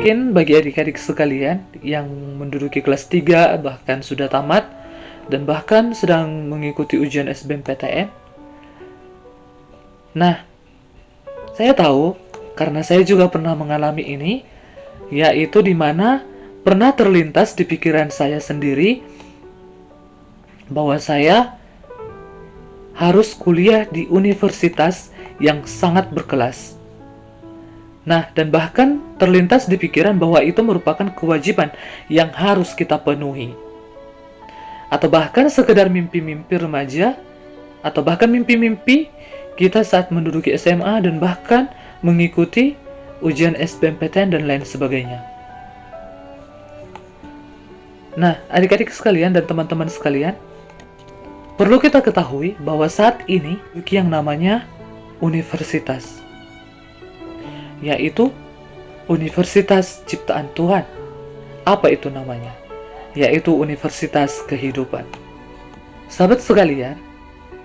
Mungkin bagi adik-adik sekalian yang menduduki kelas 3 bahkan sudah tamat dan bahkan sedang mengikuti ujian SBMPTN. Nah, saya tahu karena saya juga pernah mengalami ini, yaitu di mana pernah terlintas di pikiran saya sendiri bahwa saya harus kuliah di universitas yang sangat berkelas. Nah, dan bahkan terlintas di pikiran bahwa itu merupakan kewajiban yang harus kita penuhi. Atau bahkan sekedar mimpi-mimpi remaja, atau bahkan mimpi-mimpi kita saat menduduki SMA dan bahkan mengikuti ujian SBMPTN dan lain sebagainya. Nah, adik-adik sekalian dan teman-teman sekalian, perlu kita ketahui bahwa saat ini yang namanya universitas, yaitu Universitas Ciptaan Tuhan. Apa itu namanya? Yaitu Universitas Kehidupan. Sahabat sekalian,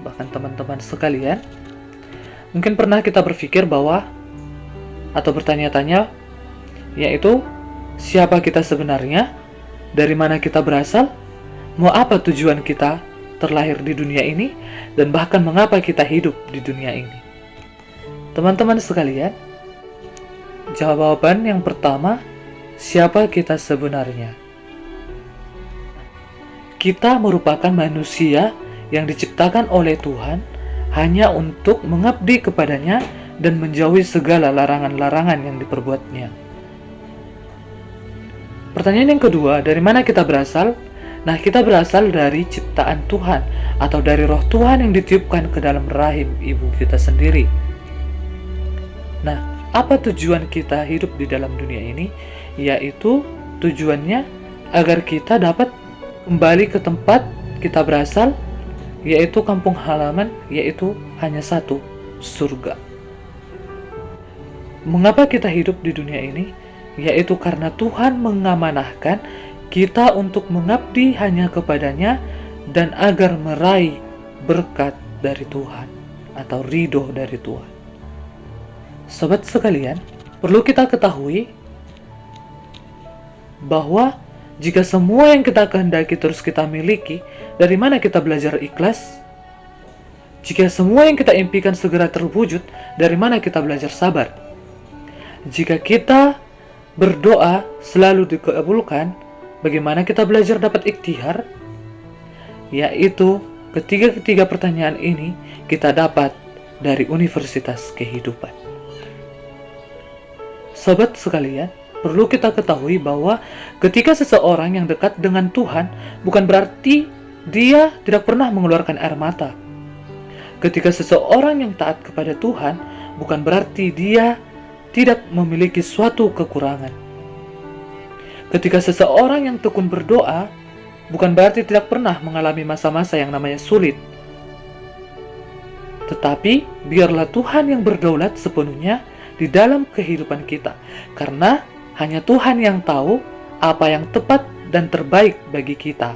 bahkan teman-teman sekalian, mungkin pernah kita berpikir bahwa atau bertanya-tanya, yaitu siapa kita sebenarnya, dari mana kita berasal, mau apa tujuan kita terlahir di dunia ini, dan bahkan mengapa kita hidup di dunia ini. Teman-teman sekalian, jawaban yang pertama, siapa kita sebenarnya? Kita merupakan manusia yang diciptakan oleh Tuhan hanya untuk mengabdi kepadanya dan menjauhi segala larangan-larangan yang diperbuatnya. Pertanyaan yang kedua, dari mana kita berasal? Nah, kita berasal dari ciptaan Tuhan atau dari roh Tuhan yang ditiupkan ke dalam rahim ibu kita sendiri. Nah, apa tujuan kita hidup di dalam dunia ini? Yaitu tujuannya agar kita dapat kembali ke tempat kita berasal, yaitu kampung halaman, yaitu hanya satu, surga. Mengapa kita hidup di dunia ini? Yaitu karena Tuhan mengamanahkan kita untuk mengabdi hanya kepadanya dan agar meraih berkat dari Tuhan atau ridho dari Tuhan. Sobat sekalian, perlu kita ketahui bahwa jika semua yang kita kehendaki terus kita miliki, dari mana kita belajar ikhlas? Jika semua yang kita impikan segera terwujud, dari mana kita belajar sabar? Jika kita berdoa selalu dikabulkan, bagaimana kita belajar dapat ikhtiar? Yaitu ketiga pertanyaan ini kita dapat dari Universitas Kehidupan. Sobat sekalian, perlu kita ketahui bahwa ketika seseorang yang dekat dengan Tuhan, bukan berarti dia tidak pernah mengeluarkan air mata. Ketika seseorang yang taat kepada Tuhan, bukan berarti dia tidak memiliki suatu kekurangan. Ketika seseorang yang tekun berdoa, bukan berarti tidak pernah mengalami masa-masa yang namanya sulit. Tetapi, biarlah Tuhan yang berdaulat sepenuhnya di dalam kehidupan kita, karena hanya Tuhan yang tahu apa yang tepat dan terbaik bagi kita.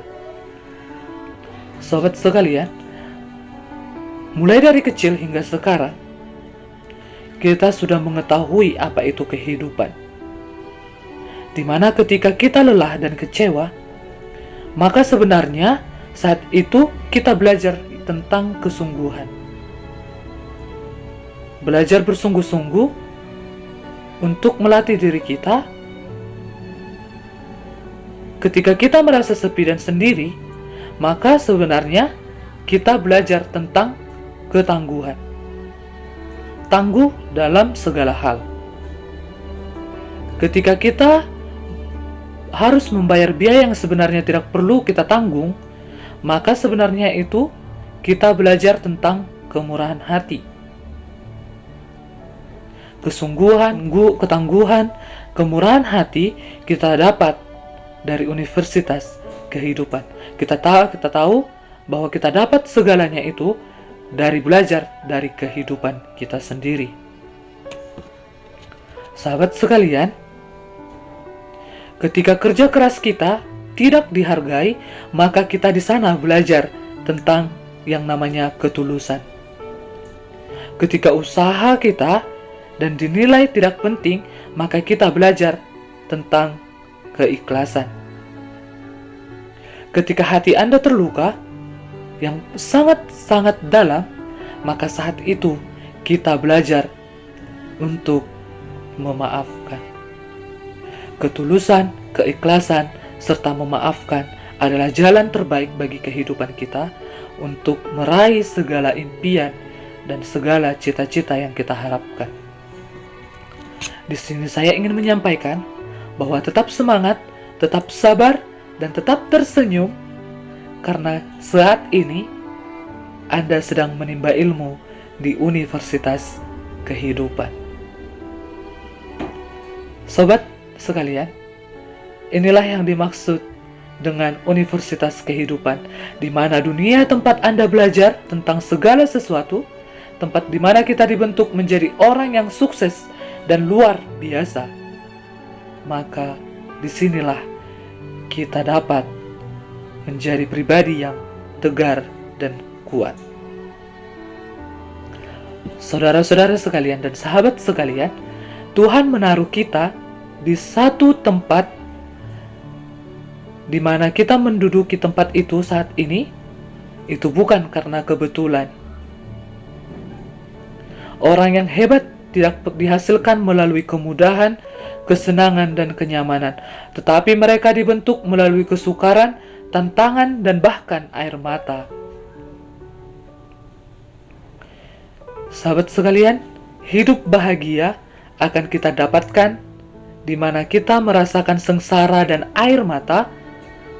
Sobat sekalian, mulai dari kecil hingga sekarang, kita sudah mengetahui apa itu kehidupan. Di mana ketika kita lelah dan kecewa, maka sebenarnya saat itu kita belajar tentang kesungguhan. Belajar bersungguh-sungguh untuk melatih diri kita. Ketika kita merasa sepi dan sendiri, maka sebenarnya kita belajar tentang ketangguhan. Tangguh dalam segala hal. Ketika kita harus membayar biaya yang sebenarnya tidak perlu kita tanggung, maka sebenarnya itu kita belajar tentang kemurahan hati. Kesungguhan, ketangguhan, kemurahan hati kita dapat dari Universitas Kehidupan. Kita tahu bahwa kita dapat segalanya itu dari belajar dari kehidupan kita sendiri. Sahabat sekalian, ketika kerja keras kita tidak dihargai, maka kita di sana belajar tentang yang namanya ketulusan. Ketika usaha kita dan dinilai tidak penting, maka kita belajar tentang keikhlasan. Ketika hati Anda terluka yang sangat-sangat dalam, maka saat itu kita belajar untuk memaafkan. Ketulusan, keikhlasan, serta memaafkan adalah jalan terbaik bagi kehidupan kita untuk meraih segala impian dan segala cita-cita yang kita harapkan. Di sini saya ingin menyampaikan bahwa tetap semangat, tetap sabar, dan tetap tersenyum, karena saat ini Anda sedang menimba ilmu di Universitas Kehidupan. Sobat sekalian, inilah yang dimaksud dengan Universitas Kehidupan, di mana dunia tempat Anda belajar tentang segala sesuatu, tempat di mana kita dibentuk menjadi orang yang sukses dan luar biasa. Maka disinilah kita dapat menjadi pribadi yang tegar dan kuat. Saudara-saudara sekalian dan sahabat sekalian, Tuhan menaruh kita di satu tempat di mana kita menduduki tempat itu saat ini, itu bukan karena kebetulan. Orang yang hebat tidak dihasilkan melalui kemudahan, kesenangan, dan kenyamanan, tetapi mereka dibentuk melalui kesukaran, tantangan, dan bahkan air mata. Sahabat sekalian, hidup bahagia akan kita dapatkan di mana kita merasakan sengsara dan air mata,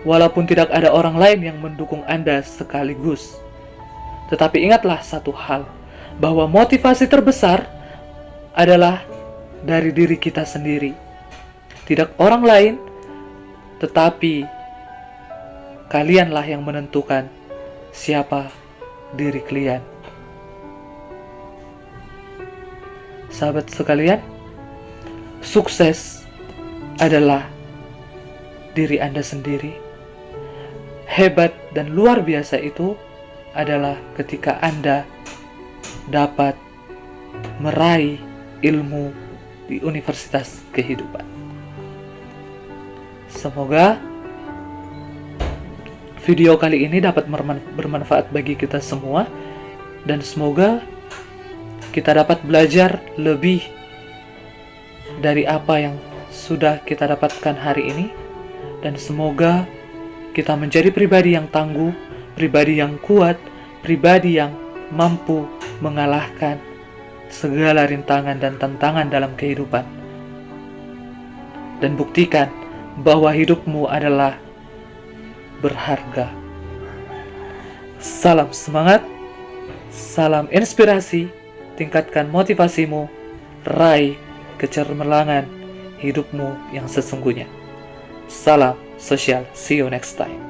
walaupun tidak ada orang lain yang mendukung Anda sekaligus. Tetapi ingatlah satu hal, bahwa motivasi terbesar adalah dari diri kita sendiri. Tidak orang lain, tetapi kalianlah yang menentukan siapa diri kalian. Sahabat sekalian, sukses adalah diri Anda sendiri. Hebat dan luar biasa itu adalah ketika Anda dapat meraih ilmu di Universitas Kehidupan. Semoga video kali ini dapat bermanfaat bagi kita semua, dan semoga kita dapat belajar lebih dari apa yang sudah kita dapatkan hari ini, dan semoga kita menjadi pribadi yang tangguh, pribadi yang kuat, pribadi yang mampu mengalahkan segala rintangan dan tantangan dalam kehidupan. Dan buktikan bahwa hidupmu adalah berharga. Salam semangat, salam inspirasi, tingkatkan motivasimu, raih kecemerlangan hidupmu yang sesungguhnya. Salam sosial, see you next time.